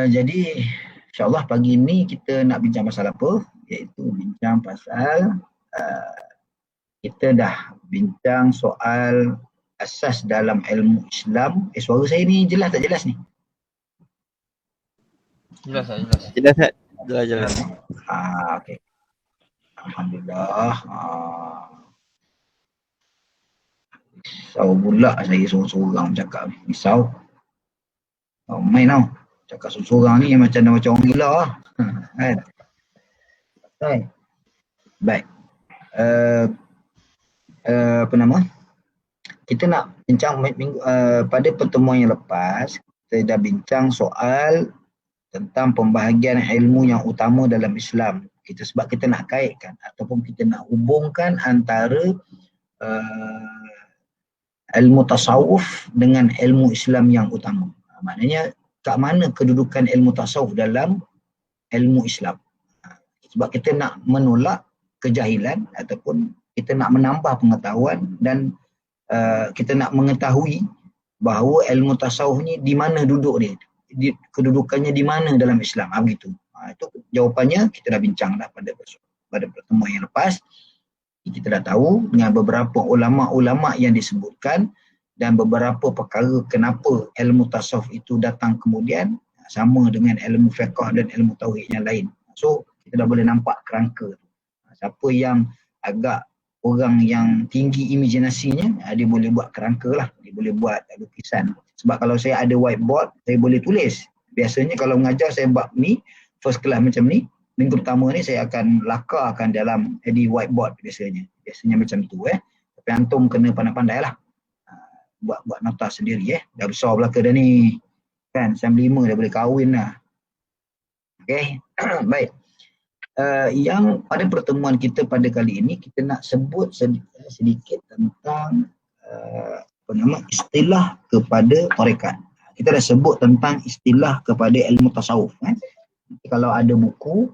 Jadi insyaAllah pagi ni kita nak bincang pasal apa? Iaitu bincang pasal kita dah bincang soal asas dalam ilmu Islam. Suara saya ni jelas tak jelas ni? Jelas tak? Jelas. Jelas tak? Jelas. Okey. Alhamdulillah. Risau pula saya sorang-sorang cakap ni. Risau. Main tau. Cakap sorang-sorang ni macam orang gila lah. Kan? Baik. Apa nama? Kita nak bincang pada pertemuan yang lepas, kita dah bincang soal tentang pembahagian ilmu yang utama dalam Islam. Sebab kita nak kaitkan ataupun kita nak hubungkan antara ilmu tasawuf dengan ilmu Islam yang utama. Maknanya kat mana kedudukan ilmu tasawuf dalam ilmu Islam. Sebab kita nak menolak kejahilan ataupun kita nak menambah pengetahuan dan kita nak mengetahui bahawa ilmu tasawuf ni di mana duduk dia, kedudukannya di mana dalam Islam. Begitu. Itu jawapannya kita dah bincang dah pada pertemuan yang lepas. Kita dah tahu dengan beberapa ulama-ulama yang disebutkan dan beberapa perkara kenapa ilmu tasawuf itu datang kemudian sama dengan ilmu fiqh dan ilmu tauhid yang lain. So kita dah boleh nampak kerangka. Siapa yang agak orang yang tinggi imajinasinya, dia boleh buat kerangka lah, dia boleh buat lukisan. Sebab kalau saya ada whiteboard, saya boleh tulis. Biasanya kalau mengajar saya buat ni, first class macam ni, minggu pertama ni saya akan lakarkan dalam di whiteboard biasanya macam tu Tapi antum kena pandai-pandai lah buat nota sendiri dah besar belaka dah ni kan, 95 dah boleh kahwin dah. Okay. Baik. Yang pada pertemuan kita pada kali ini kita nak sebut sedikit tentang istilah kepada tarekat. Kita dah sebut tentang istilah kepada ilmu tasawuf. Kalau ada buku,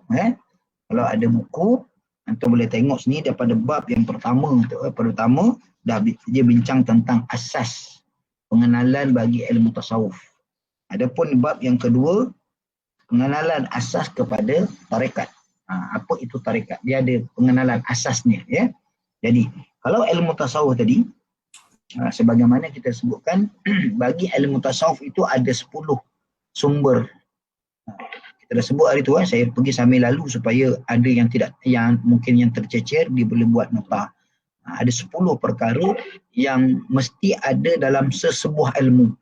antum boleh tengok sini daripada bab yang pertama dah dia bincang tentang asas pengenalan bagi ilmu tasawuf. Adapun bab yang kedua, pengenalan asas kepada tarekat. Apa itu tarekat? Dia ada pengenalan asasnya Jadi, kalau ilmu tasawuf tadi sebagaimana kita sebutkan bagi ilmu tasawuf itu ada 10 sumber. Kita dah sebut hari tu saya pergi sambil lalu supaya ada yang mungkin yang tercecer, dia boleh buat nota. Ada 10 perkara yang mesti ada dalam sesebuah ilmu.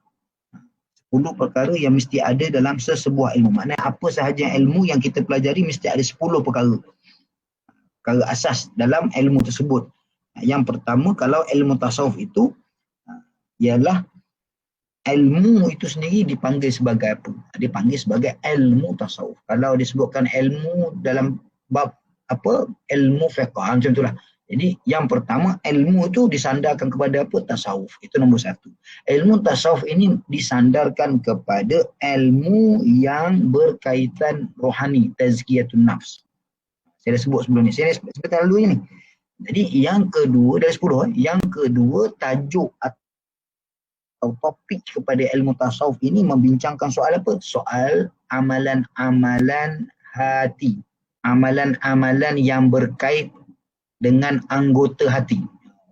10 perkara yang mesti ada dalam sesebuah ilmu. Maknanya apa sahaja ilmu yang kita pelajari mesti ada 10 perkara. Perkara asas dalam ilmu tersebut. Yang pertama, kalau ilmu tasawuf itu ialah ilmu itu sendiri dipanggil sebagai apa? Dipanggil sebagai ilmu tasawuf. Kalau disebutkan ilmu dalam bab apa? Ilmu fiqh. Macam itulah. Jadi yang pertama, ilmu itu disandarkan kepada apa? Tasawuf. Itu nombor 1. Ilmu tasawuf ini disandarkan kepada ilmu yang berkaitan rohani, tazkiyatun nafs. Saya dah sebut sebelum ni. Saya dah sebut lalu ni. Jadi yang kedua, dari 10, yang kedua tajuk atau topik kepada ilmu tasawuf ini membincangkan soal apa? Soal amalan-amalan hati. Amalan-amalan yang berkait dengan anggota hati.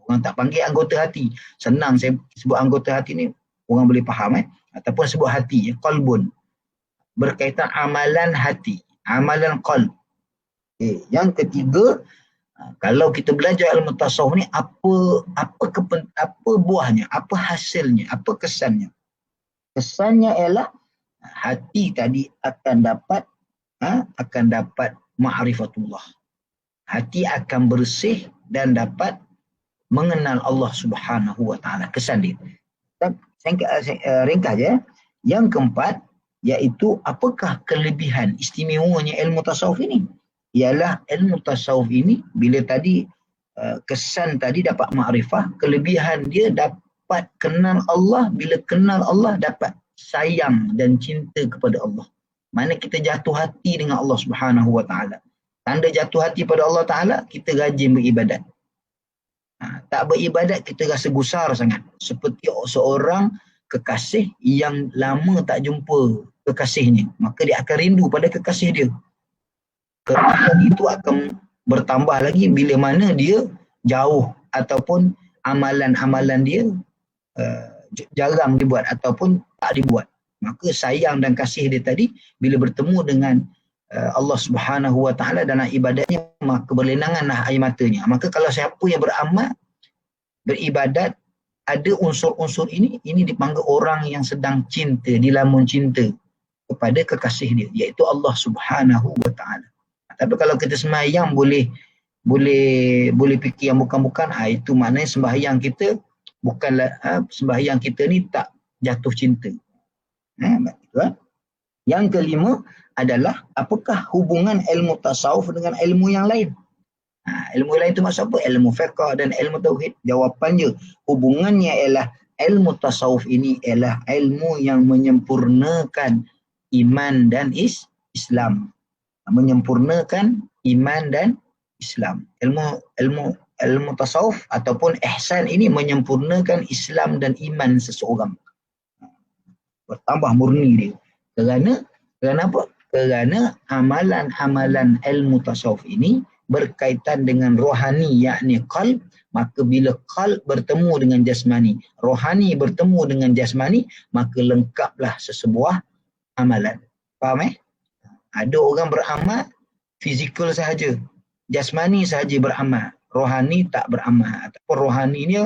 Orang tak panggil anggota hati. Senang saya sebut anggota hati ni, orang boleh faham Ataupun sebut hati, qalbun. Berkaitan amalan hati, amalan qalb. Yang ketiga, kalau kita belajar ilmu tasawuf ni, apa buahnya, apa hasilnya, apa kesannya? Kesannya ialah hati tadi akan dapat ma'rifatullah. Hati akan bersih dan dapat mengenal Allah Subhanahu wa taala. Kesan dia. Ringkas je. Yang keempat, iaitu apakah kelebihan istimewanya ilmu tasawuf ini? Ialah ilmu tasawuf ini bila tadi kesan tadi dapat makrifah, kelebihan dia dapat kenal Allah. Bila kenal Allah dapat sayang dan cinta kepada Allah. Mana kita jatuh hati dengan Allah Subhanahu wa taala. Tanda jatuh hati pada Allah Ta'ala, kita rajin beribadat. Tak beribadat, kita rasa gusar sangat. Seperti seorang kekasih yang lama tak jumpa kekasihnya, maka dia akan rindu pada kekasih dia. Kerinduan itu akan bertambah lagi bila mana dia jauh ataupun amalan-amalan dia jarang dibuat ataupun tak dibuat. Maka sayang dan kasih dia tadi bila bertemu dengan Allah Subhanahu Wa Taala dalam ibadahnya, maka berlinanganlah air matanya. Maka kalau siapa yang beramal, beribadat, ada unsur-unsur ini dipanggil orang yang sedang cinta, dilamun cinta kepada kekasih dia, iaitu Allah Subhanahu Wa Taala. Tapi kalau kita sembahyang boleh fikir yang bukan-bukan, itu maknanya sembahyang kita bukanlah sembahyang kita ni tak jatuh cinta. Yang kelima adalah apakah hubungan ilmu tasawuf dengan ilmu yang lain? Ilmu lain itu maksud apa? Ilmu fiqh dan ilmu tauhid. Jawapannya, hubungannya ialah ilmu tasawuf ini ialah ilmu yang menyempurnakan iman dan Islam. Menyempurnakan iman dan Islam. Ilmu tasawuf ataupun ihsan ini menyempurnakan Islam dan iman seseorang. Bertambah murni dia. Kerana apa? Kerana amalan-amalan ilmu tasawuf ini berkaitan dengan rohani, yakni qalb. Maka bila qalb bertemu dengan jasmani, rohani bertemu dengan jasmani, maka lengkaplah sesebuah amalan. Faham Ada orang beramal fizikal sahaja, jasmani sahaja beramal, rohani tak beramal, ataupun rohani ni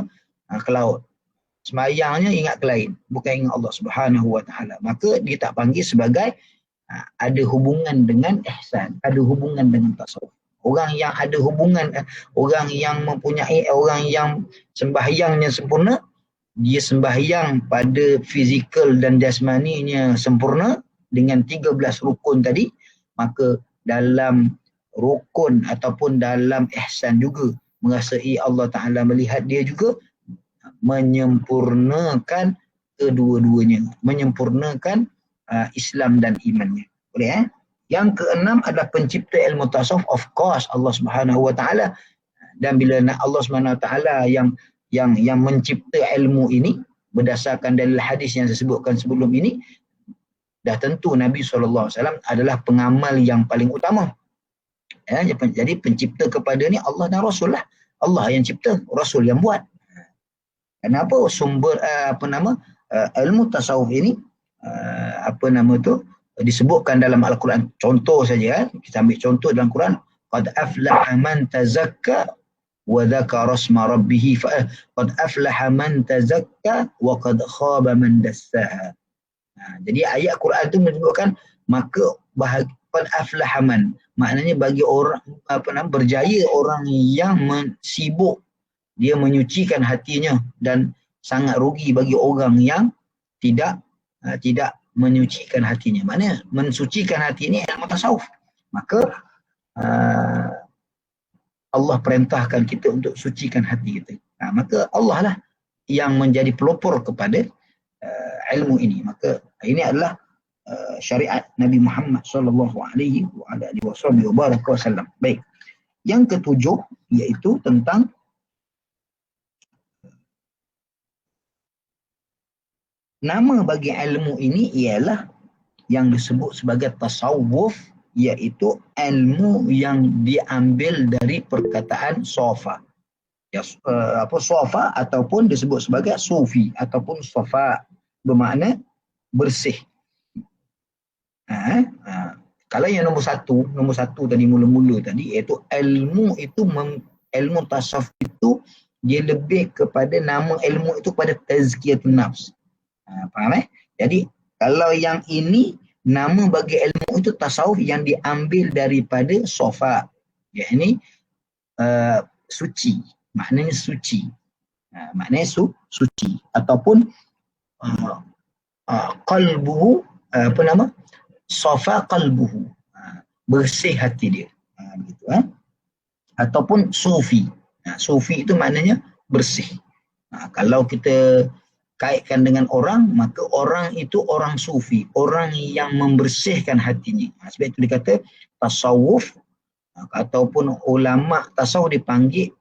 ke laut, sembahyangnya ingat ke lain, bukan ingat Allah Subhanahu Wa Taala. Maka dia tak panggil sebagai ada hubungan dengan ihsan, ada hubungan dengan tasawuf. Orang yang ada hubungan, orang yang mempunyai, orang yang sembahyangnya sempurna, dia sembahyang pada fizikal dan jasmaninya sempurna dengan 13 rukun tadi, maka dalam rukun ataupun dalam ihsan juga merasai Allah Ta'ala melihat dia juga, menyempurnakan kedua-duanya, menyempurnakan Islam dan imannya. Boleh Yang keenam adalah pencipta ilmu tasawuf, of course Allah Subhanahu Wa Taala. Dan bila Allah Subhanahu Wa Taala yang mencipta ilmu ini berdasarkan dalil hadis yang saya sebutkan sebelum ini, dah tentu Nabi SAW adalah pengamal yang paling utama. Jadi pencipta kepada ni Allah dan Rasul lah. Allah yang cipta, Rasul yang buat. Kenapa sumber ilmu tasawuf ini disebutkan dalam Al-Quran? Contoh saja, kita ambil contoh dalam Quran, qad aflaha man tazakka wa dzakara isma rabbih qad aflaha man tazakka wa qad khaba man dassaha. Jadi ayat Quran itu menyebutkan maka qad aflaha man, maknanya bagi orang berjaya orang yang sibuk dia menyucikan hatinya, dan sangat rugi bagi orang yang tidak menyucikan hatinya. Maknanya mensucikan hati ini ilmu tasawuf. Maka Allah perintahkan kita untuk sucikan hati kita. Maka Allah lah yang menjadi pelopor kepada ilmu ini. Maka ini adalah syariat Nabi Muhammad sallallahu alaihi wasallam. Baik. Yang ketujuh iaitu tentang nama bagi ilmu ini ialah yang disebut sebagai tasawuf, iaitu ilmu yang diambil dari perkataan sofa. Sofa ataupun disebut sebagai sufi ataupun sofa, bermakna bersih. Kalau yang nombor satu tadi mula-mula tadi, iaitu ilmu tasawuf itu dia lebih kepada nama ilmu itu pada tazkiyatun nafs. Faham Jadi kalau yang ini nama bagi ilmu itu tasawuf yang diambil daripada sofa, yakni suci, maknanya suci, maknanya suci ataupun qalbuhu, sofa qalbuhu, bersih hati dia, begitu ataupun sufi. Sufi itu maknanya bersih. Kalau kita kaitkan dengan orang, maka orang itu orang sufi, orang yang membersihkan hatinya. Sebab itu dikata tasawuf ataupun ulama tasawuf dipanggil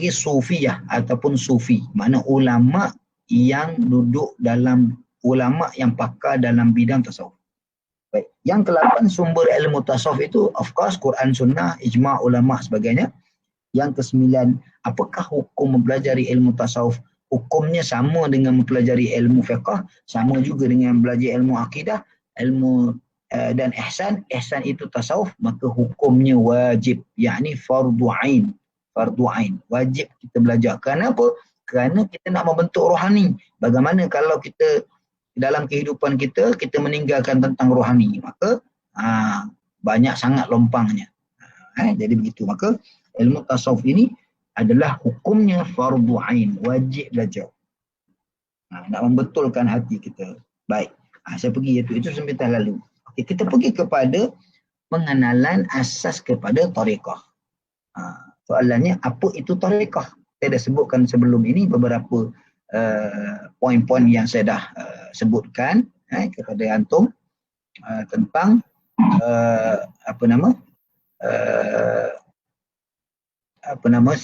sufiyah ataupun sufi. Makna ulama yang duduk dalam ulama yang pakar dalam bidang tasawuf. Baik. Yang ke-8 sumber ilmu tasawuf itu of course Quran, Sunnah, ijma' ulama sebagainya. Yang ke-9, apakah hukum mempelajari ilmu tasawuf? Hukumnya sama dengan mempelajari ilmu fiqh, sama juga dengan belajar ilmu akidah, ilmu dan ihsan. Ihsan itu tasawuf, maka hukumnya wajib, yakni fardu ain. Fardu ain, wajib kita belajar. Kenapa? Kerana kita nak membentuk rohani. Bagaimana kalau kita dalam kehidupan kita, kita meninggalkan tentang rohani, maka banyak sangat lompangnya. Jadi begitu. Maka ilmu tasawuf ini adalah hukumnya fardu ain, wajib belajar. Nak membetulkan hati kita. Baik. Saya pergi itu sebentar lalu. Okey, kita pergi kepada pengenalan asas kepada tariqah. Soalannya, apa itu tariqah? Saya dah sebutkan sebelum ini beberapa poin-poin yang saya dah sebutkan kepada antum tentang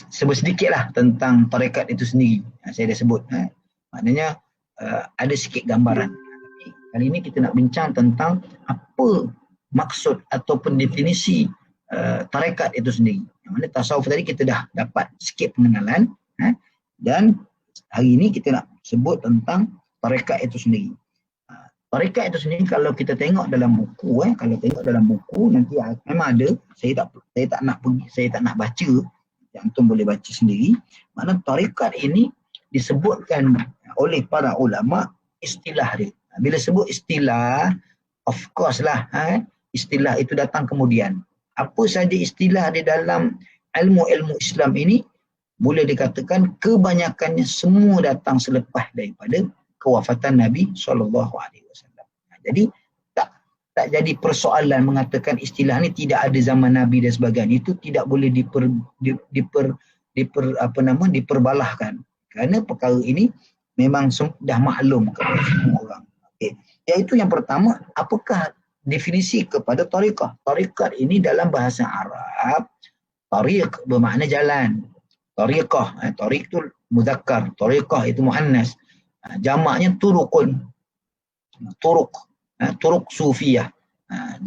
sebut sedikit lah tentang tarekat itu sendiri. Saya dah sebut. Maknanya ada sikit gambaran. Kali ini kita nak bincang tentang apa maksud ataupun definisi tarekat itu sendiri. Yang mana tasawuf tadi kita dah dapat sikit pengenalan. Dan hari ini kita nak sebut tentang tarekat itu sendiri. Tarekat itu sendiri kalau kita tengok dalam buku, kalau tengok dalam buku nanti memang ada. Saya tak nak baca. Yang antum boleh baca sendiri. Makna tarekat ini disebutkan oleh para ulama istilah dia. Bila sebut istilah, of course lah, istilah itu datang kemudian. Apa saja istilah di dalam ilmu-ilmu Islam ini, boleh dikatakan kebanyakannya semua datang selepas daripada kewafatan Nabi SAW. Jadi tak jadi persoalan mengatakan istilah ni tidak ada zaman Nabi dan sebagainya. Itu tidak boleh diperbalahkan. Kerana perkara ini memang dah maklum kepada semua orang. Okay. Iaitu yang pertama, apakah definisi kepada tariqah? Tariqat ini dalam bahasa Arab, tariq bermakna jalan. Tariqah, tariq itu muzakkar, tariqah itu muannas. Jamaknya turuqun. Turuk sufiyah,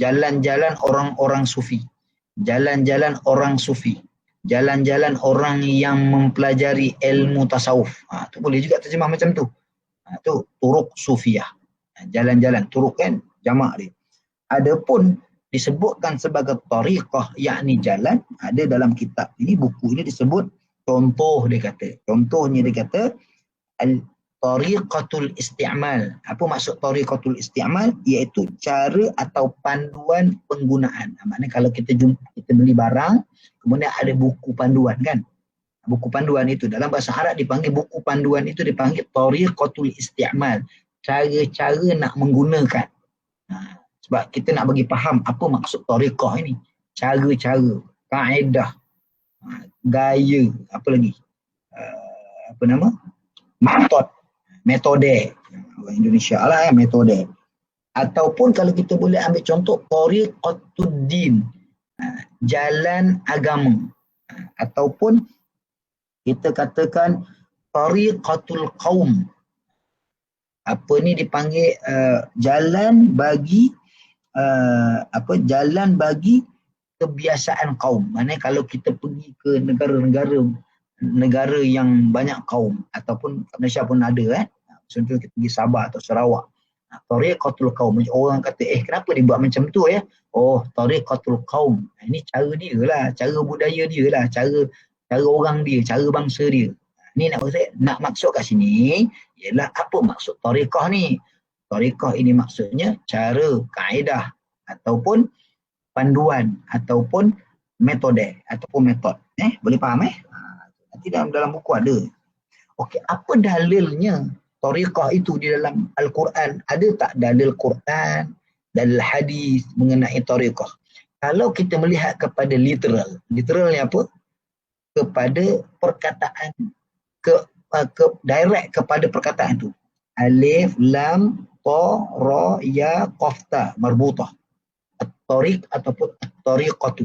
jalan-jalan orang-orang sufi, jalan-jalan orang sufi, jalan-jalan orang yang mempelajari ilmu tasawuf. Tu boleh juga terjemah macam tu. Tu turuk sufiyah, jalan-jalan, turuk kan jamak dia. Adapun disebutkan sebagai tariqah, yakni jalan, ada dalam kitab ini, buku ini disebut contohnya dia kata tariqatul isti'mal. Apa maksud tariqatul isti'mal? Iaitu cara atau panduan penggunaan. Maknanya kalau kita beli barang, kemudian ada buku panduan kan. Buku panduan itu dalam bahasa Arab dipanggil, buku panduan itu dipanggil tariqatul isti'mal. Cara-cara nak menggunakan. Sebab kita nak bagi faham apa maksud tariqah ini. Cara-cara, kaedah, gaya, apa lagi? Metode. Orang Indonesia lah metode. Ataupun kalau kita boleh ambil contoh tariqatuddin, jalan agama. Ataupun kita katakan tariqatul qaum. Apa ni dipanggil jalan bagi jalan bagi kebiasaan kaum. Maknanya kalau kita pergi ke negara yang banyak kaum, ataupun Malaysia pun ada contoh kita pergi Sabah atau Sarawak, tariqatul qaum, orang kata kenapa dia buat macam tu tariqatul qaum, ini cara dia lah, cara budaya dia lah, cara orang dia, cara bangsa dia. Ni nak maksud kat sini ialah apa maksud tariqah ni. Tariqah ini maksudnya cara, kaedah ataupun panduan ataupun metode ataupun metod. Boleh faham nanti dalam buku ada. Okey, apa dalilnya tariqah itu di dalam Al-Quran? Ada tak dalil Quran, dalil hadis mengenai tariqah? Kalau kita melihat kepada literalnya apa? Kepada perkataan, direct kepada perkataan tu. Alif, lam, ta, ra, ya, qaf, ta, marbutah. At-tariq ataupun at-tariqatu.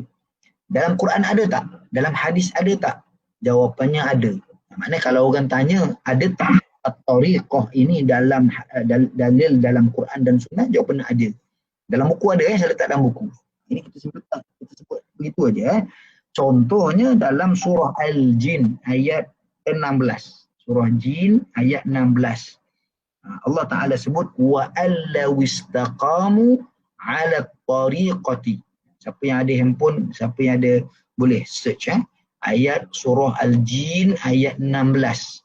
Dalam Quran ada tak? Dalam hadis ada tak? Jawapannya ada. Maknanya kalau orang tanya, ada tak at-tariqah ini dalam dalil dalam Quran dan Sunnah? Jawapan ada. Dalam buku ada, saya letak dalam buku. Ini kita sebut begitu aja. Contohnya dalam surah Al-Jin ayat 16. Surah Jin ayat 16. Allah Ta'ala sebut wa allaw istaqamu ala tariqati. Siapa yang ada handphone, siapa yang ada, boleh search ayat surah Al-Jin ayat 16.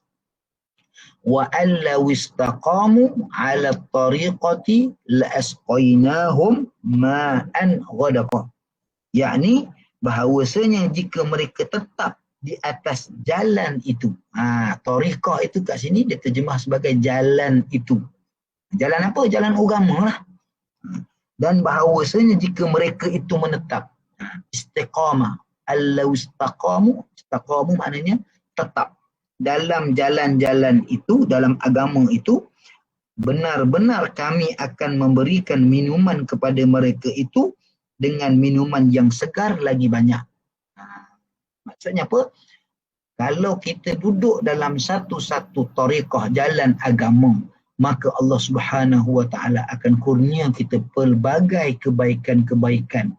Wa allaw istaqamu ala tariqati la asqainahum ma'an ghadaqa. Yakni bahawasanya jika mereka tetap di atas jalan itu. Tariqah itu kat sini dia terjemah sebagai jalan itu. Jalan apa? Jalan agama lah. Dan bahawasanya jika mereka itu menetap. Istiqamah. Allau istaqamu. Istaqamu maknanya tetap. Dalam jalan-jalan itu, dalam agama itu, benar-benar kami akan memberikan minuman kepada mereka itu dengan minuman yang segar lagi banyak. Maksudnya apa? Kalau kita duduk dalam satu-satu tariqah jalan agama, maka Allah Subhanahu wa Ta'ala akan kurnia kita pelbagai kebaikan-kebaikan.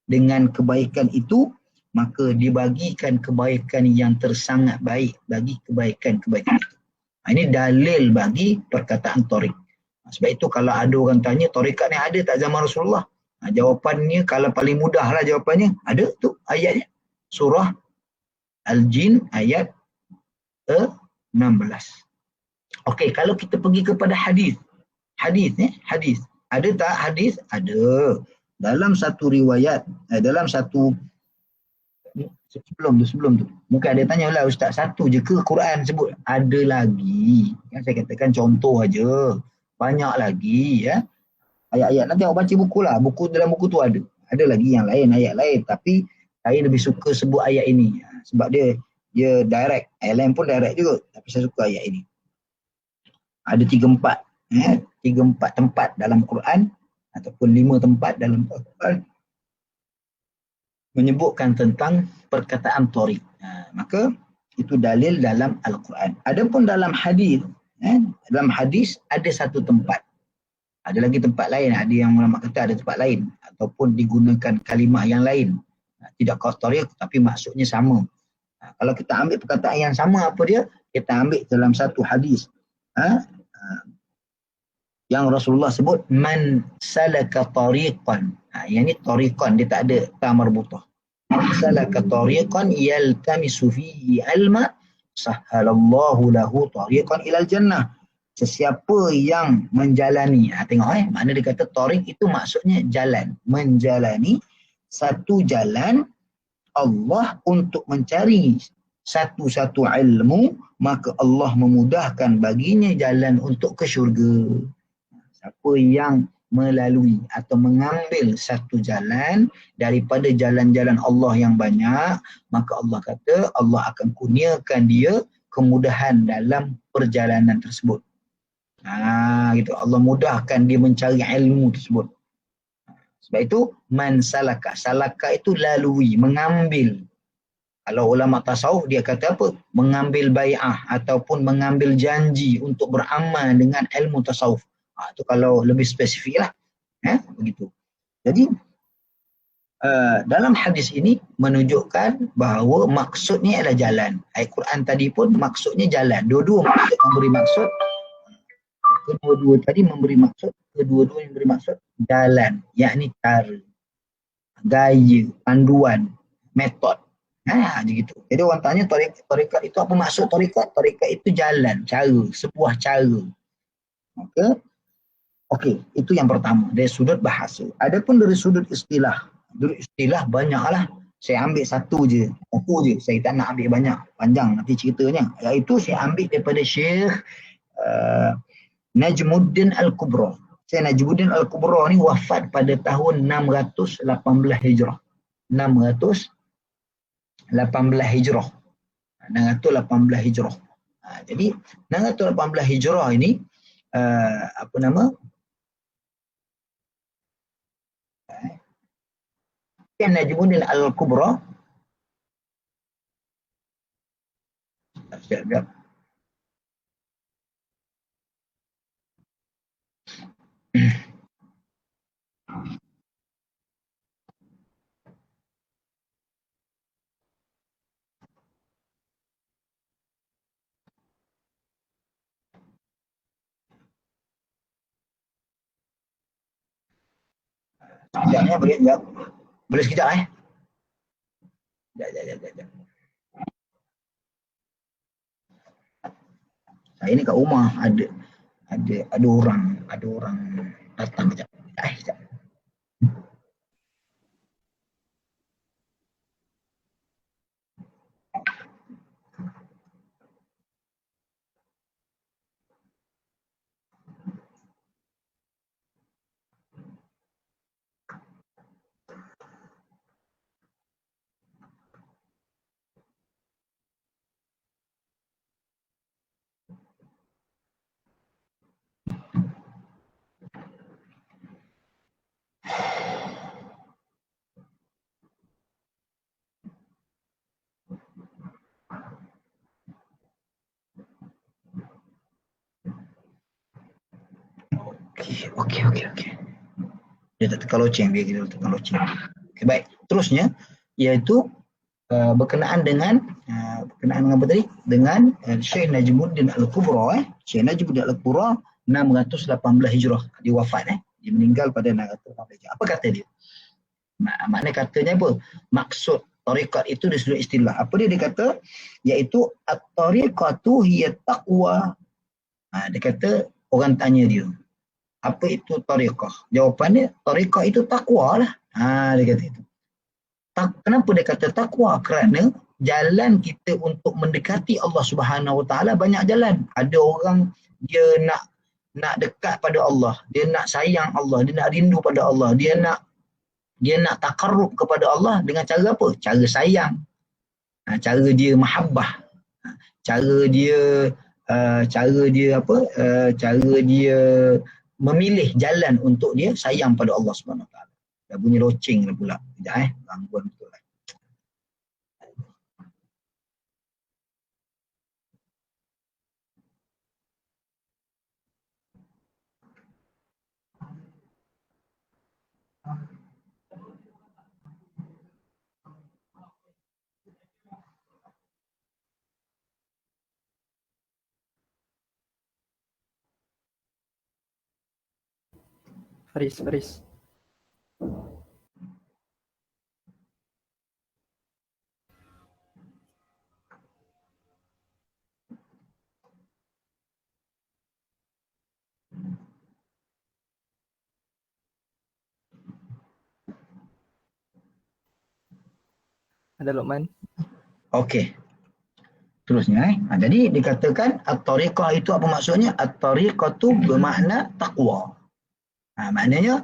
Dengan kebaikan itu, maka dibagikan kebaikan yang tersangat baik bagi kebaikan-kebaikan itu. Ini dalil bagi perkataan tariq. Sebab itu kalau ada orang tanya, tariqat ni ada tak zaman Rasulullah? Jawapannya, kalau paling mudah lah jawapannya, ada tu ayatnya. Surah Al-Jin ayat 16. Okey, kalau kita pergi kepada hadis. Hadis. Ada tak hadis? Ada. Dalam satu riwayat, dalam satu sebelum tu. Mungkin ada tanya lah, ustaz, satu je ke Quran sebut? Ada lagi. Yang saya katakan contoh aja. Banyak lagi ya. Ayat-ayat nanti awak baca buku lah. Dalam buku tu ada. Ada lagi yang lain, ayat lain. Tapi saya lebih suka sebut ayat ini. Sebab dia direct. Ayat lain pun direct juga. Tapi saya suka ayat ini. Ada 3-4. 3-4 tempat dalam Quran. Ataupun 5 tempat dalam Quran. Menyebutkan tentang perkataan tariq. Maka itu dalil dalam Al-Quran. Adapun dalam hadis, dalam hadis ada satu tempat. Ada lagi tempat lain. Ada yang ulama kata ada tempat lain. Ataupun digunakan kalimah yang lain. Tidak kau tariq tapi maksudnya sama. Kalau kita ambil perkataan yang sama, apa dia? Kita ambil dalam satu hadis. Yang Rasulullah sebut man salaka tariqan. Yang ni tariqan, dia tak ada ta marbutah. Man salaka tariqan yaltamisu fihi ilma sahhalallahu lahu tariqan ilal jannah. Sesiapa yang menjalani, tengok makna dia kata tariq itu maksudnya jalan, menjalani satu jalan Allah untuk mencari satu-satu ilmu, maka Allah memudahkan baginya jalan untuk ke syurga. Siapa yang melalui atau mengambil satu jalan daripada jalan-jalan Allah yang banyak, maka Allah kata Allah akan kurniakan dia kemudahan dalam perjalanan tersebut. Gitu. Allah mudahkan dia mencari ilmu tersebut. Sebab itu man salaka. Salaka itu lalui, mengambil. Kalau ulama tasawuf dia kata apa? Mengambil bai'ah ataupun mengambil janji untuk beramal dengan ilmu tasawuf. Itu kalau lebih spesifik lah. Begitu. Jadi dalam hadis ini menunjukkan bahawa maksudnya adalah jalan. Ayat Quran tadi pun maksudnya jalan. Dua-dua memberi maksud. Kedua-dua tadi memberi maksud. Kedua-dua yang memberi maksud jalan. Yakni cara, gaya, panduan, metod. Begitu. Jadi orang tanya tarikat itu apa maksud tarikat? Tarikat itu jalan, cara, sebuah cara. Maka okey, itu yang pertama dari sudut bahasa. Adapun dari sudut istilah. Dari istilah banyaklah. Saya ambil satu je. Saya tak nak ambil banyak. Panjang nanti ceritanya. Iaitu saya ambil daripada Syekh Najmuddin Al-Kubra. Syekh Najmuddin Al-Kubra ni wafat pada tahun 618 Hijrah. 618 Hijrah. 618 Hijrah. Jadi 618 Hijrah ini apa nama? Syekh Najmuddin Al-Kubra. Sekejapnya boleh sekejap. Boleh sekejap Sekejap. Saya ni kat rumah ada orang datang sekejap. Sekejap. Okey. Dia tak tekan loceng, biar kita tekan loceng. Okay, baik. Terusnya iaitu berkenaan dengan apa tadi? Dengan Syekh Najmuddin Al-Kubra. Syekh Najmuddin Al-Kubra 618 Hijrah. Dia wafat. Dia meninggal pada 618 Hijrah. Apa kata dia? Makna katanya apa? Maksud tarikat itu dia sudah istilah. Apa dia kata? Iaitu at-tariqatu hiya taqwa. Dia kata, orang tanya dia, apa itu tariqah? Jawapannya, tariqah itu takwa lah. Dia kata itu. Kenapa dia kata takwa? Kerana jalan kita untuk mendekati Allah Subhanahu Wa Taala banyak jalan. Ada orang dia nak dekat pada Allah, dia nak sayang Allah, dia nak rindu pada Allah, dia nak takarrub kepada Allah dengan cara apa? Cara sayang. Cara dia mahabbah. Cara dia memilih jalan untuk dia sayang pada Allah Subhanahu Wa Taala. Dah bunyi loceng dah pula. Sekejap gangguan betul lah. Faris. Ada Luqman. Okey. Terusnya jadi dikatakan at-tariqah itu apa maksudnya? At-tariqatu bermakna takwa. Maknanya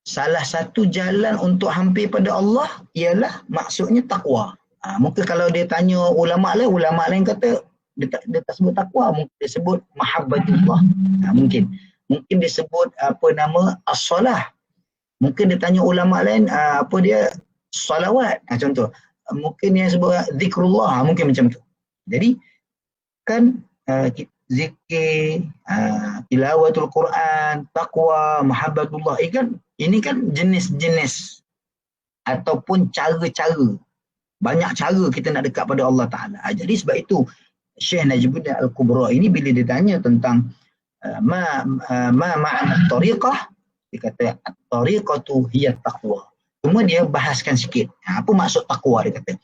salah satu jalan untuk hampir pada Allah ialah maksudnya takwa. Mungkin kalau dia tanya ulama lain kata dia tak sebut takwa, mungkin dia sebut mahabbatullah. Mungkin dia sebut apa nama as-salah. Mungkin dia tanya ulama lain apa dia salawat. Contoh. Mungkin dia sebut zikrullah, mungkin macam tu. Jadi kan zikir, tilawatul Quran, taqwa, mahabbatullah, ini kan jenis-jenis ataupun cara-cara. Banyak cara kita nak dekat pada Allah Ta'ala. Jadi sebab itu Syekh Najmuddin Al-Kubra ini bila ditanya tentang ma'na tariqah, dia kata at-tariqatu hiya taqwa. Cuma dia bahaskan sikit. Apa maksud taqwa, dia kata.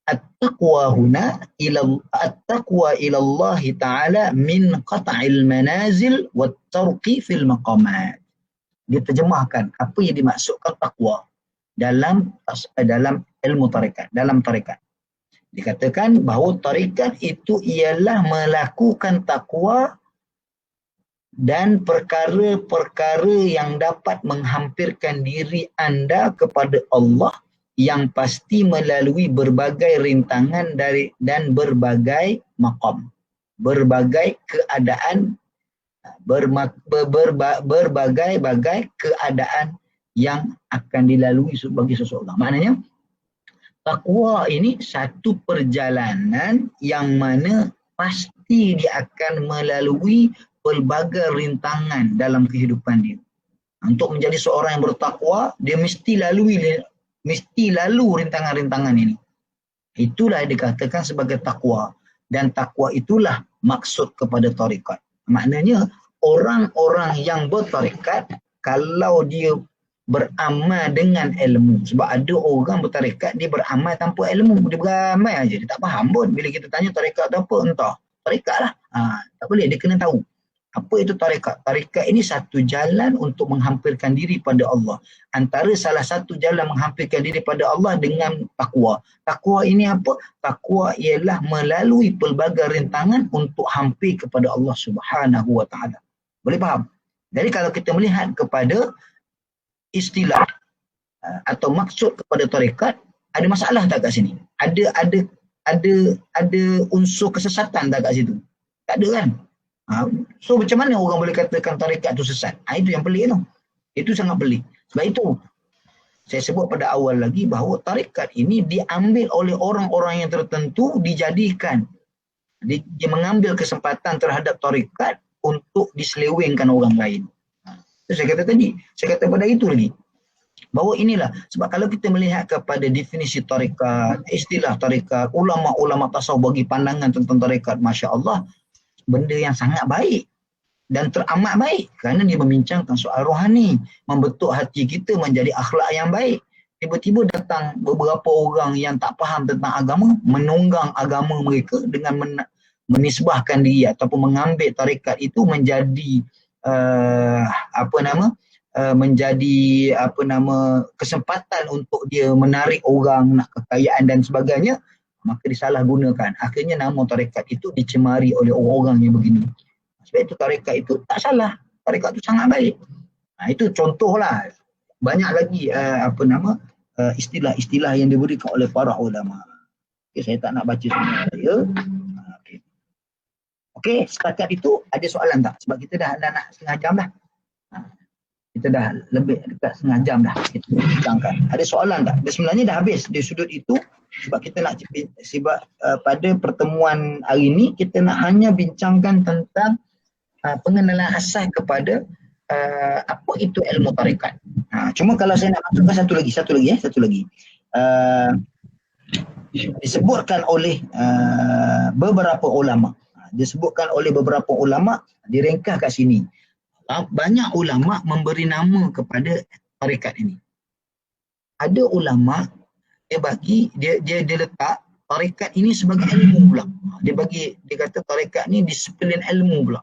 At-taqwa huna at-taqwa ila Allah Ta'ala min qat'il manazil wa tarqi fil maqamat. Dia terjemahkan apa yang dimaksudkan taqwa dalam ilmu tarikat, dalam tarikat. Dikatakan bahawa tarikat itu ialah melakukan taqwa dan perkara-perkara yang dapat menghampirkan diri anda kepada Allah yang pasti melalui berbagai rintangan dan berbagai maqam, berbagai keadaan, berbagai keadaan yang akan dilalui bagi seseorang. Maknanya takwa ini satu perjalanan yang mana pasti dia akan melalui pelbagai rintangan dalam kehidupan dia. Untuk menjadi seorang yang bertakwa, dia mesti lalu rintangan-rintangan ini. Itulah yang dikatakan sebagai takwa. Dan takwa itulah maksud kepada tarikat. Maknanya orang-orang yang bertarikat, kalau dia beramal dengan ilmu. Sebab ada orang bertarekat, dia beramal tanpa ilmu. Dia beramal aja, dia tak faham pun. Bila kita tanya tarekat tu apa, entah. Tarekat lah. Tak boleh, dia kena tahu. Apa itu tarekat? Tarekat ini satu jalan untuk menghampirkan diri pada Allah. Antara salah satu jalan menghampirkan diri pada Allah dengan takwa. Takwa ini apa? Takwa ialah melalui pelbagai rintangan untuk hampir kepada Allah Subhanahu Wa Taala. Boleh faham? Jadi kalau kita melihat kepada istilah atau maksud kepada tarekat, ada masalah tak kat sini? Ada unsur kesesatan tak kat situ? Tak ada kan? So macam mana orang boleh katakan tarekat tu sesat? Itu yang pelik tu. Itu sangat pelik. Sebab itu saya sebut pada awal lagi bahawa tarekat ini diambil oleh orang-orang yang tertentu, dijadikan. Dia mengambil kesempatan terhadap tarekat untuk diselewengkan orang lain. Itu saya kata tadi. Saya kata pada itu lagi. Bahawa inilah. Sebab kalau kita melihat kepada definisi tarekat, istilah tarekat, ulama-ulama tasawuf bagi pandangan tentang tarekat, Masya Allah, benda yang sangat baik dan teramat baik kerana dia membincangkan soal rohani, membentuk hati kita menjadi akhlak yang baik. Tiba-tiba datang beberapa orang yang tak faham tentang agama, menunggang agama mereka dengan menisbahkan diri ataupun mengambil tarekat itu menjadi kesempatan untuk dia menarik orang, nak kekayaan dan sebagainya. Maka disalahgunakan. Akhirnya nama tarekat itu dicemari oleh orang-orang yang begini. Sebab itu tarekat itu tak salah. Tarekat itu sangat baik. Itu contohlah. Banyak lagi istilah-istilah yang diberikan oleh para ulama. Okay, saya tak nak baca semua. Okey, setakat itu ada soalan tak? Sebab kita dah nak setengah jam dah. Kita dah lebih dekat setengah jam dah kita bincangkan. Ada soalan tak? Dia sebenarnya dah habis di sudut itu. Sebab kita nak pada pertemuan hari ini kita nak hanya bincangkan tentang pengenalan asas kepada apa itu ilmu tarekat. Cuma kalau saya nak masukkan satu lagi. Disebutkan oleh beberapa ulama. Diringkas kat sini. Banyak ulama memberi nama kepada tarekat ini. Ada ulama dia letak tarekat ini sebagai ilmu pula. Dia kata tarekat ni disiplin ilmu pula.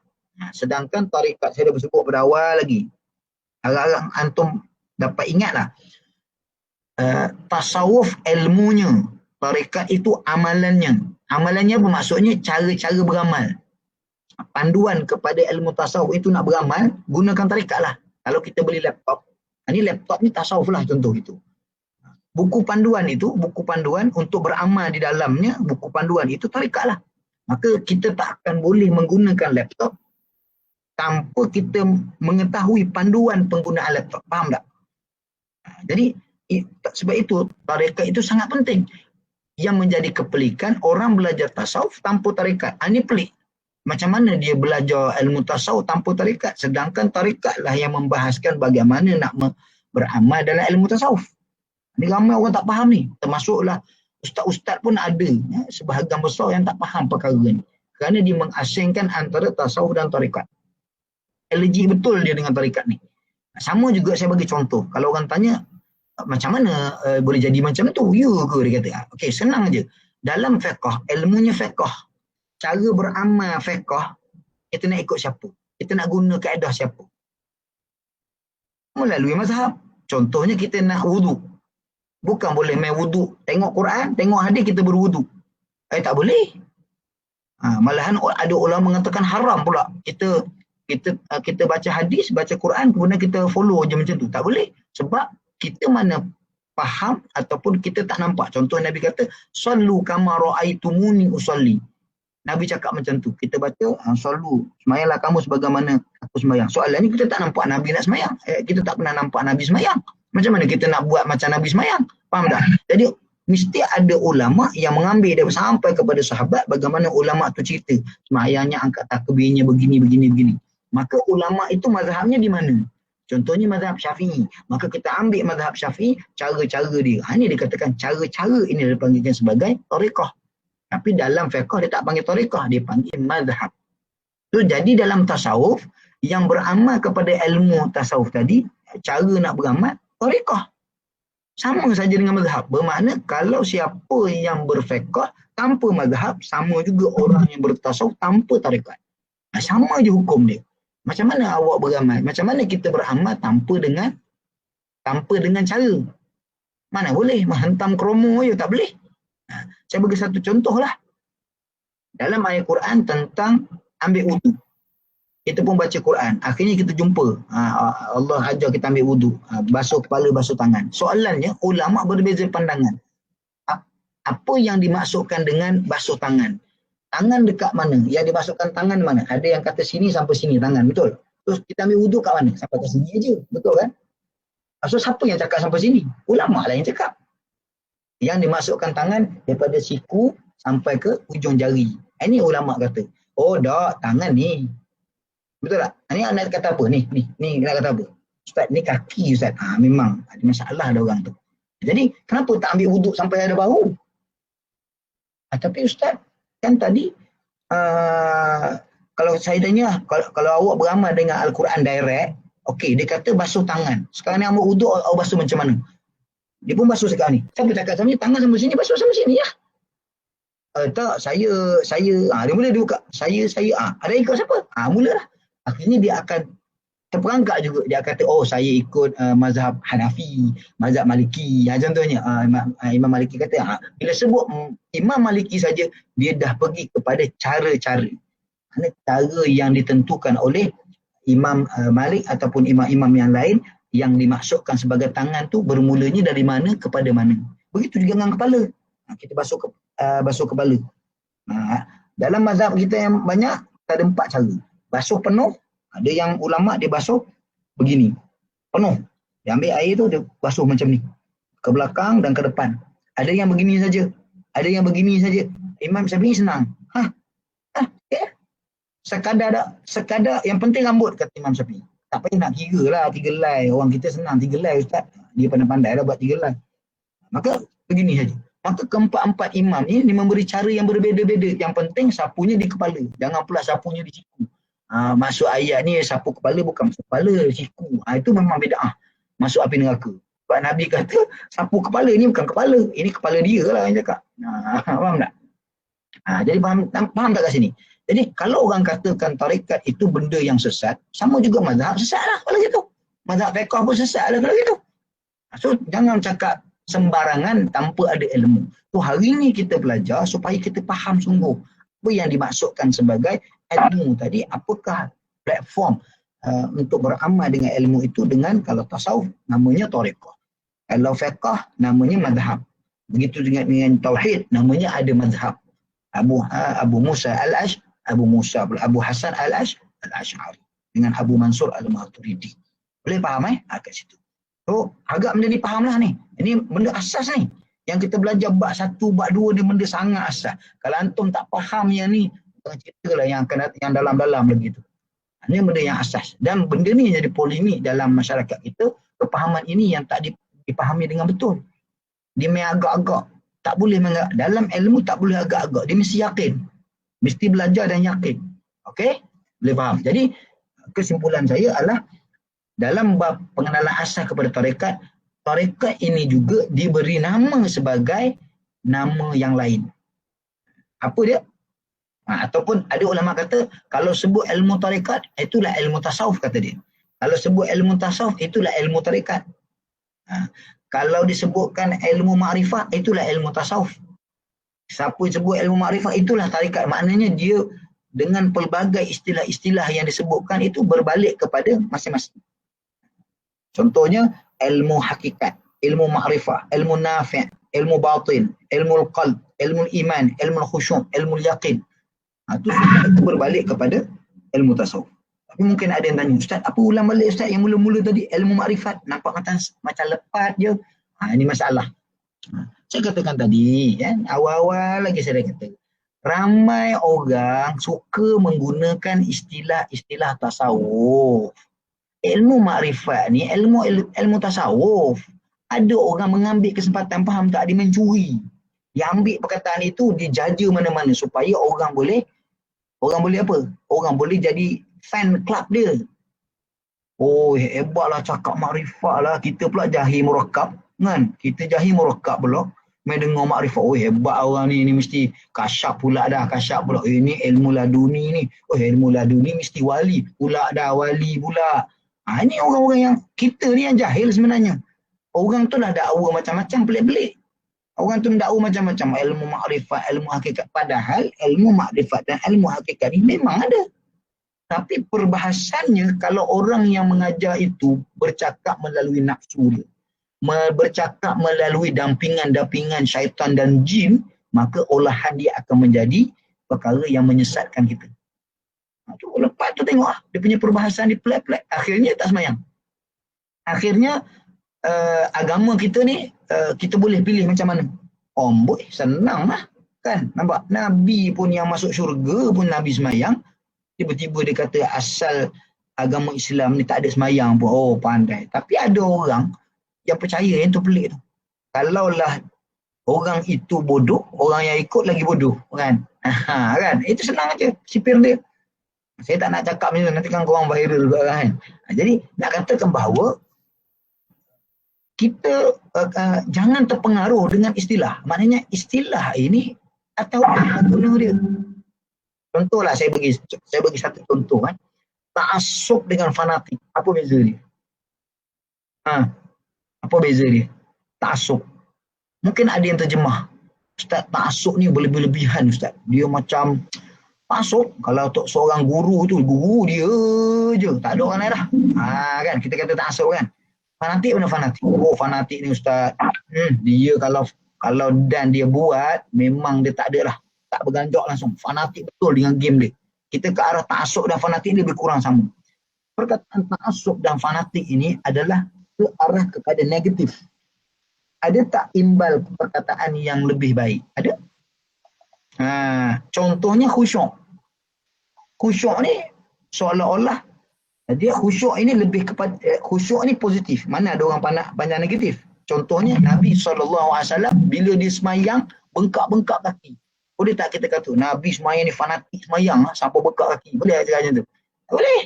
Sedangkan tarekat saya dah sebut pada awal lagi. Harap-harap antum dapat ingatlah. Tasawuf ilmunya, tarekat itu amalannya. Amalannya apa maksudnya? Cara-cara beramal. Panduan kepada ilmu tasawuf itu nak beramal, gunakan tarekat lah. Kalau kita beli laptop, laptop ni tasawuf lah contoh itu. Buku panduan untuk beramal di dalamnya, buku panduan itu tarekat lah. Maka kita tak akan boleh menggunakan laptop tanpa kita mengetahui panduan penggunaan laptop. Faham tak? Jadi, sebab itu, tarekat itu sangat penting. Yang menjadi kepelikan, orang belajar tasawuf tanpa tarekat. Ini pelik. Macam mana dia belajar ilmu tasawuf tanpa tarekat? Sedangkan tarekat lah yang membahaskan bagaimana nak beramal dalam ilmu tasawuf. Ni ramai orang tak faham ni. Termasuklah ustaz-ustaz pun ada. Sebahagian besar yang tak faham perkara ni. Kerana dia mengasingkan antara tasawuf dan tarekat. Allergi betul dia dengan tarekat ni. Sama juga saya bagi contoh. Kalau orang tanya, macam mana boleh jadi macam tu? Ya ke? Dia kata. Okey, senang je. Dalam fiqh, ilmunya fiqh. Cara beramal fiqh, kita nak ikut siapa? Kita nak guna kaedah siapa? Melalui mazhab. Contohnya kita nak wudu. Bukan boleh main wudu. Tengok Quran, tengok hadis kita berwudu. Tak boleh. Malahan ada ulama mengatakan haram pula. Kita baca hadis, baca Quran, kemudian kita follow je macam tu. Tak boleh. Sebab kita mana faham ataupun kita tak nampak. Contoh Nabi kata, sallu kama ra'aitumuni usalli. Nabi cakap macam tu. Kita baca, sallu, semayanglah kamu sebagaimana aku semayang. Soalannya kita tak nampak Nabi nak semayang. Kita tak pernah nampak Nabi semayang. Macam mana kita nak buat macam Nabi semayang? Faham tak? Jadi, mesti ada ulama yang mengambil dia sampai kepada sahabat bagaimana ulama tu cerita. Semayangnya angkat takbirnya begini. Maka ulama itu mazhabnya di mana? Contohnya mazhab Syafi'i. Maka kita ambil mazhab Syafi'i, cara-cara dia. Ini dikatakan cara-cara ini dipanggilkan sebagai tariqah. Tapi dalam fiqh dia tak panggil tariqah, dia panggil mazhab. So, jadi dalam tasawuf, yang beramal kepada ilmu tasawuf tadi, cara nak beramal, Tarekah. Sama saja dengan mazhab. Bermakna kalau siapa yang berfiqh tanpa mazhab, sama juga orang yang bertasawuf tanpa tarekat. Sama je hukum dia. Macam mana awak beramal? Macam mana kita beramal tanpa dengan cara? Mana boleh? Menghentam kromo je tak boleh. Saya bagi satu contoh lah. Dalam ayat Quran tentang ambil wudu. Kita pun baca Quran. Akhirnya kita jumpa. Allah ajar kita ambil wudu. Basuh kepala, basuh tangan. Soalannya, ulama berbeza pandangan. Apa yang dimaksudkan dengan basuh tangan? Tangan dekat mana? Yang dimasukkan tangan mana? Ada yang kata sini sampai sini tangan. Betul? Terus kita ambil wudu kat mana? Sampai ke sini je. Betul kan? So, siapa yang cakap sampai sini? Ulama lah yang cakap. Yang dimasukkan tangan daripada siku sampai ke ujung jari. Ini ulama kata. Oh dah, tangan ni. Betul tak? Ni nak kata apa? Ni nak kata apa? Ustaz, ni kaki Ustaz. Memang ada masalah ada orang tu. Jadi, kenapa tak ambil wuduk sampai ada bahu? Tapi Ustaz, kan tadi kalau saya tanya, kalau awak beramal dengan Al-Quran direct, okey, dia kata basuh tangan. Sekarang ni ambil wuduk, awak basuh macam mana? Dia pun basuh sekarang ni. Siapa cakap sama ni? Tangan sama sini, basuh sama sini ya. Tak, saya, dia mula dia buka. Saya, ada ikut siapa? Mulalah. Akhirnya dia akan terperangkap juga. Dia kata, oh saya ikut mazhab Hanafi, mazhab Maliki. Contohnya, Imam Maliki kata, bila sebut Imam Maliki saja, dia dah pergi kepada cara-cara. Kerana cara yang ditentukan oleh Imam Malik ataupun imam-imam yang lain yang dimaksudkan sebagai tangan tu bermulanya dari mana kepada mana. Begitu juga dengan kepala. Kita basuh kepala. Dalam mazhab kita yang banyak, ada 4 cara. Basuh penuh, ada yang ulama dia basuh begini, penuh. Dia ambil air tu, dia basuh macam ni. Ke belakang dan ke depan. Ada yang begini saja. Ada yang begini saja. Imam Syafi'i senang. Okay. Sekadar yang penting rambut, kata Imam Syafi'i. Tak payah nak kira lah 3 helai. Orang kita senang 3 helai Ustaz. Dia pandai-pandai lah buat 3 helai. Maka begini saja. Maka keempat-empat imam ni memberi cara yang berbeza-beza. Yang penting sapunya di kepala. Jangan pula sapunya di siku. Masuk ayat ni sapu kepala bukan masuk kepala, siku. Itu memang bid'ah. Masuk api neraka. Sebab Nabi kata sapu kepala ni bukan kepala. Ini kepala dia lah yang cakap. Faham tak? Jadi faham tak kat sini? Jadi kalau orang katakan tarekat itu benda yang sesat, sama juga mazhab sesat lah kalau gitu. Mazhab fiqh pun sesat lah kalau gitu. So jangan cakap sembarangan tanpa ada ilmu. So hari ni kita belajar supaya kita faham sungguh apa yang dimaksudkan sebagai ilmu tadi, apakah platform untuk beramal dengan ilmu itu. Dengan kalau tasawuf namanya tarekah, kalau fiqh namanya mazhab, begitu dengan tauhid namanya ada mazhab. Abu Musa Abu Hasan Al-Ash'ari dengan Abu Mansur Al-Maturidi. Boleh faham kat situ. So agak benda ni faham lah ni. Ini benda asas ni. Yang kita belajar bab 1, bab 2 ni benda sangat asas. Kalau antum tak faham yang ni, jangan cerita lah yang dalam-dalam lagi tu. Ini benda yang asas. Dan benda ni jadi polemik dalam masyarakat kita. Kepahaman ini yang tak dipahami dengan betul. Dia main agak-agak. Tak boleh dalam ilmu tak boleh agak-agak. Dia mesti yakin. Mesti belajar dan yakin. Okey? Boleh faham. Jadi kesimpulan saya adalah dalam bab pengenalan asas kepada tarekat, tarekat ini juga diberi nama sebagai nama yang lain. Apa dia? Ataupun ada ulama kata kalau sebut ilmu tarekat itulah ilmu tasawuf, kata dia. Kalau sebut ilmu tasawuf itulah ilmu tarekat. Kalau disebutkan ilmu ma'rifah itulah ilmu tasawuf. Siapa sebut ilmu ma'rifah itulah tarekat. Maknanya dia dengan pelbagai istilah-istilah yang disebutkan itu berbalik kepada masing-masing. Contohnya ilmu hakikat, ilmu ma'rifah, ilmu nafi', ilmu batin, ilmu qalb, ilmu iman, ilmu khusyuk, ilmu yaqin. Itu berbalik kepada ilmu tasawuf. Tapi mungkin ada yang tanya, Ustaz, apa ulang balik Ustaz yang mula-mula tadi ilmu makrifat? Nampak macam lepat je. Ini masalah. Saya katakan tadi, awal-awal lagi saya dah kata, ramai orang suka menggunakan istilah-istilah tasawuf. Ilmu makrifat ni ilmu tasawuf. Ada orang mengambil kesempatan, faham tak, dia mencuri. Dia ambil perkataan itu, dia jaja mana-mana supaya orang boleh apa? Orang boleh jadi fan club dia. Oh, hebatlah cakap makrifat lah. Kita pula jahil murakkab. Kan? Kita jahil murakkab pula. Main dengar makrifat. Oh, hebat orang ni. Ni mesti kasyaf pula dah. Kasyaf pula. Ini ilmu laduni ni. Oh, ilmu laduni mesti wali. Pula dah wali pula. Ini orang-orang yang kita ni yang jahil sebenarnya. Orang tu dah dakwa macam-macam pelik-pelik. Orang tu dakwa macam-macam. Ilmu makrifat, ilmu hakikat. Padahal ilmu makrifat dan ilmu hakikat ni memang ada. Tapi perbahasannya kalau orang yang mengajar itu bercakap melalui nafsu dia, bercakap melalui dampingan-dampingan syaitan dan jin, maka olahan dia akan menjadi perkara yang menyesatkan kita. Lepas tu tengok dia punya perbahasan dia pelik-pelik. Akhirnya tak semayang. Akhirnya agama kita ni kita boleh pilih macam mana. Boy, senang lah. Kan? Nampak? Nabi pun yang masuk syurga pun Nabi semayang. Tiba-tiba dia kata asal agama Islam ni tak ada semayang pun. Oh, pandai. Tapi ada orang yang percaya yang tu pelik tu. Kalaulah orang itu bodoh, orang yang ikut lagi bodoh. Kan? Kan? Itu senang aja. Sipir dia. Saya tak nak cakap macam tu. Nanti kan korang viral juga kan. Jadi nak katakan bahawa kita jangan terpengaruh dengan istilah. Maknanya istilah ini atau apa guna dia. Contohlah saya bagi satu contoh kan. Ta'assub dengan fanatik. Apa beza dia? Apa beza dia? Ta'assub. Mungkin ada yang terjemah. Ustaz, ta'assub ni berlebih-lebihan Ustaz. Dia macam ta'assub. Kalau seorang guru tu, guru dia je. Tak ada orang lain dah. Kan? Kita kata ta'assub kan. Fanatik mana fanatik? Oh, fanatik ni Ustaz. Dia kalau dan dia buat, memang dia tak ada lah. Tak berganjak langsung. Fanatik betul dengan game dia. Kita ke arah ta'assub dan fanatik ni lebih kurang sama. Perkataan ta'assub dan fanatik ini adalah ke arah kepada negatif. Ada tak imbal perkataan yang lebih baik? Ada? Contohnya khusyuk. Khusyuk ni seolah-olah dia khusyuk ini lebih kepada khusyuk ni positif. Mana ada orang pandang negatif? Contohnya Nabi SAW bila dia semayang bengkak-bengkak kaki. Boleh tak kita kata Nabi semayang ni fanatik semayang sampai bengkak kaki? Boleh tak macam tu? Boleh.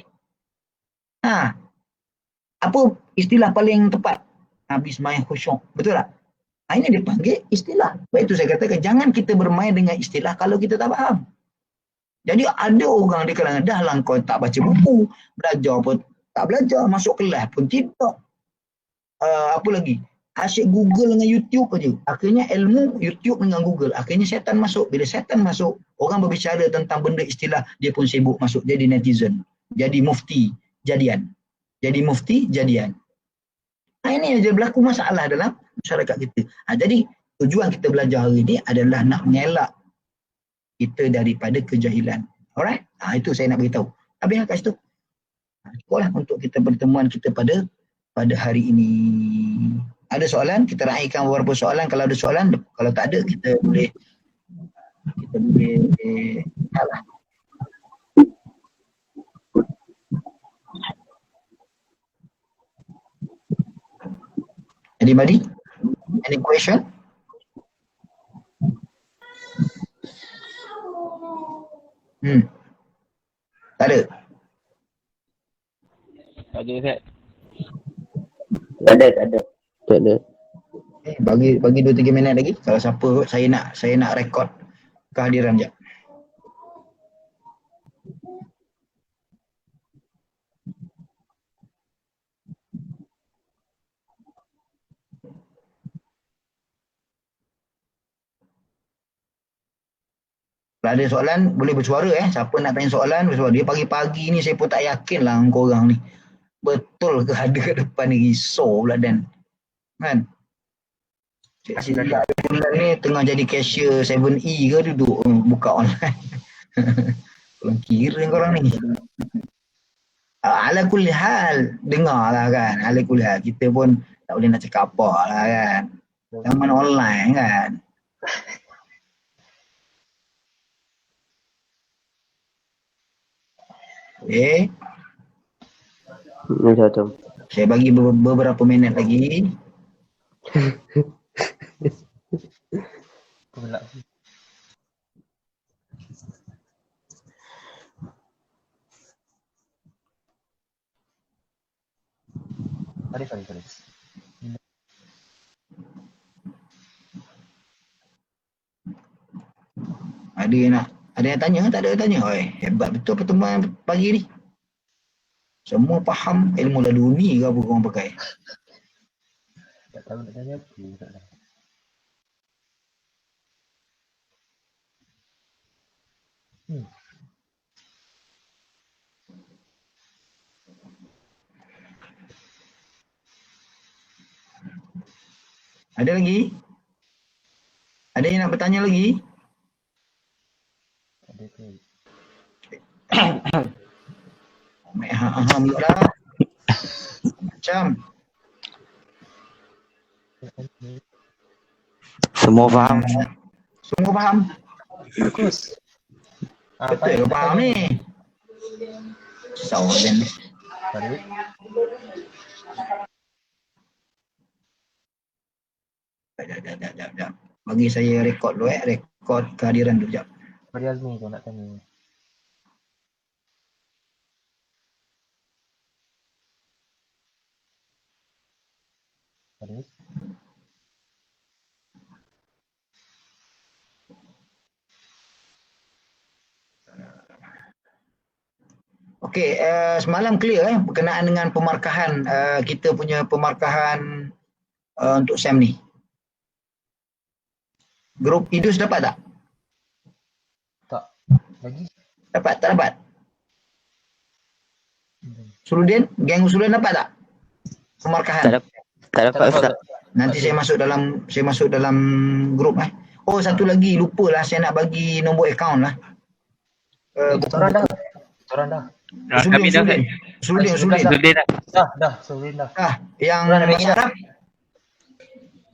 Apa istilah paling tepat? Nabi semayang khusyuk. Betul tak? Ini dia panggil istilah. Baik itu saya katakan jangan kita bermain dengan istilah kalau kita tak faham. Jadi ada orang di kalangan dah lah kau tak baca buku, belajar pun tak belajar, masuk kelas pun tidak. Apa lagi? Asyik Google dengan YouTube aja. Akhirnya ilmu YouTube dengan Google. Akhirnya setan masuk. Bila setan masuk, orang berbicara tentang benda istilah, dia pun sibuk masuk jadi netizen. Jadi mufti jadian. Jadi mufti jadian. Ini aja berlaku masalah dalam masyarakat kita. Jadi tujuan kita belajar hari ini adalah nak mengelak kita daripada kejahilan. Alright? Itu saya nak beritahu. Habis kat situ. Cukuplah untuk kita pertemuan kita pada hari ini. Ada soalan? Kita raikan beberapa soalan. Kalau ada soalan, kalau tak ada kita boleh kalah. Anybody? Any question? Tak ada? Tak ada, Ustaz. Tak ada. Bagi 2-3 minit lagi. Kalau siapa saya nak rekod kehadiran je. Kalau ada soalan boleh bersuara Siapa nak tanya soalan bersuara. Dia pagi-pagi ni saya pun tak yakin lah korang ni. Betul ke ada kat depan ni risau pula dan kan. Bulan ni tengah jadi cashier 7E ke duduk buka online. Korang kira korang ni. Ala kulli hal dengar lah kan. Ala kulli hal kita pun tak boleh nak cakap apa lah kan. Zaman online kan. Macam. Saya bagi beberapa minit lagi. Pula. Sorry. Ada yang tanya ke? Tak ada yang tanya. Oi, hebat betul pertemuan pagi ni. Semua faham ilmu laduni ke apa korang pakai. Tak tahu nak tanya apa. Tak tahu. Ada lagi? Ada yang nak bertanya lagi? Ada tu. Alhamdulillah. Macam Semua faham. semua faham? Bagus. Betul ke faham ni? Risau kan. Sorry. Sekejap. Bagi saya rekod dulu rekod kehadiran dulu sekejap. Beri Azmi kau nak tanya. Sorry. Okey, semalam clear berkenaan dengan pemarkahan kita punya pemarkahan untuk SEM ni. Grup Idus dapat tak? Tak. Lagi. Dapat tak dapat? Suludin, geng Suludin dapat tak? Pemarkahan. Tak dapat Ustaz. Nanti saya masuk dalam grup Oh, satu lagi lupalah saya nak bagi nombor akaun lah. Orang dah. Suludin. Dah. Sorry dah. Yang Orang nak bagi Bahasa dah. Arab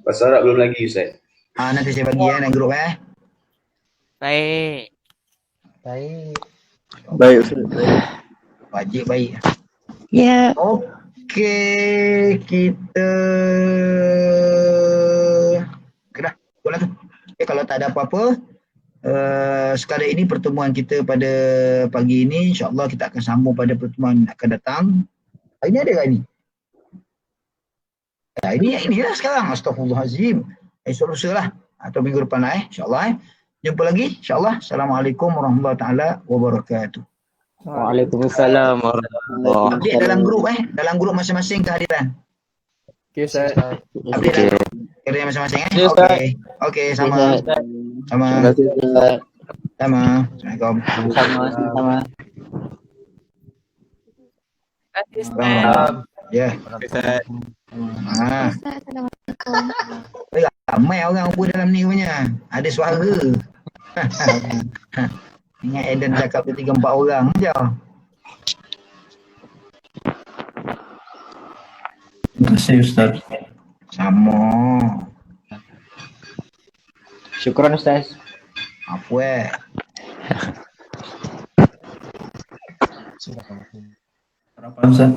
Bahasa Arab belum lagi Ustaz. nanti saya bagi dalam grup Baik. Baik Ustaz. Wajib baik. Ya. Okey, kita dah. Bola tu. Kalau tak ada apa-apa, sekadar ini pertemuan kita pada pagi ini, insya-Allah kita akan sambung pada pertemuan akan datang. Hari ni ada ke ni? Ini lah sekarang. Astaghfirullahalazim. Esok lusa lah atau minggu depan lah insya-Allah. Jumpa lagi insya-Allah. Assalamualaikum warahmatullahi taala wabarakatuh. Waalaikumsalam warahmatullahi Update dalam grup masing-masing kehadiran. Okey Ustaz. Update dalam kehadiran masing-masing Ya, Ustaz. Okey, sama. Terima kasih Ustaz. Assalamualaikum. Sama. Ya. Ramai orang pun dalam ni punya. Ada suara. Ingat Eden cakap tu 3-4 orang je. Terima kasih Ustaz. Sama. Syukran Ustaz. Apa Sudah. Harapan Ustaz.